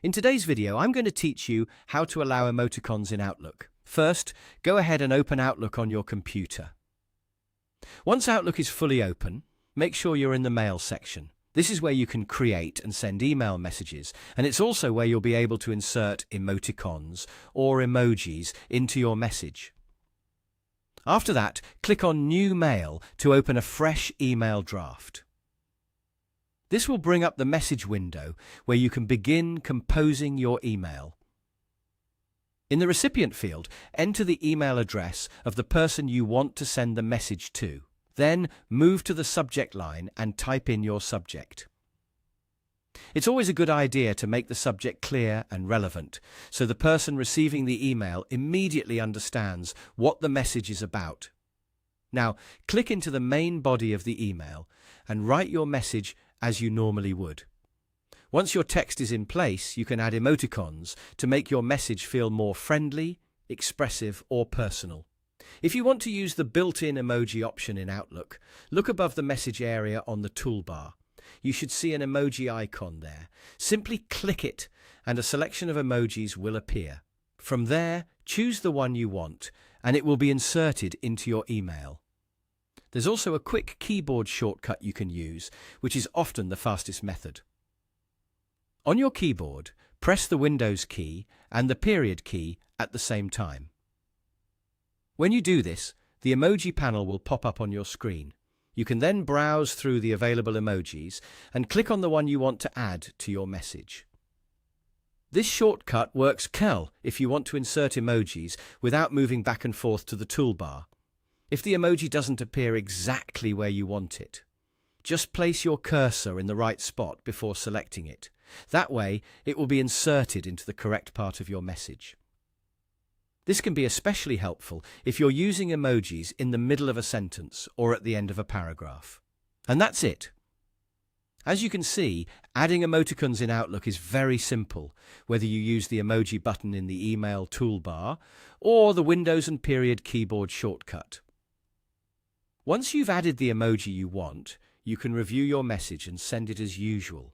In today's video, I'm going to teach you how to allow emoticons in Outlook. First, go ahead and open Outlook on your computer. Once Outlook is fully open, make sure you're in the Mail section. This is where you can create and send email messages, and it's also where you'll be able to insert emoticons or emojis into your message. After that, click on New Mail to open a fresh email draft. This will bring up the message window where you can begin composing your email. In the recipient field, enter the email address of the person you want to send the message to. Then move to the subject line and type in your subject. It's always a good idea to make the subject clear and relevant, so the person receiving the email immediately understands what the message is about. Now, click into the main body of the email and write your message as you normally would. Once your text is in place, you can add emoticons to make your message feel more friendly, expressive, or personal. If you want to use the built-in emoji option in Outlook, look above the message area on the toolbar. You should see an emoji icon there. Simply click it and a selection of emojis will appear. From there, choose the one you want and it will be inserted into your email. There's also a quick keyboard shortcut you can use, which is often the fastest method. On your keyboard, press the Windows key and the period key at the same time. When you do this, the emoji panel will pop up on your screen. You can then browse through the available emojis and click on the one you want to add to your message. This shortcut works well if you want to insert emojis without moving back and forth to the toolbar. If the emoji doesn't appear exactly where you want it, just place your cursor in the right spot before selecting it. That way, it will be inserted into the correct part of your message. This can be especially helpful if you're using emojis in the middle of a sentence or at the end of a paragraph. And that's it. As you can see, adding emoticons in Outlook is very simple, whether you use the emoji button in the email toolbar or the Windows and period keyboard shortcut. Once you've added the emoji you want, you can review your message and send it as usual.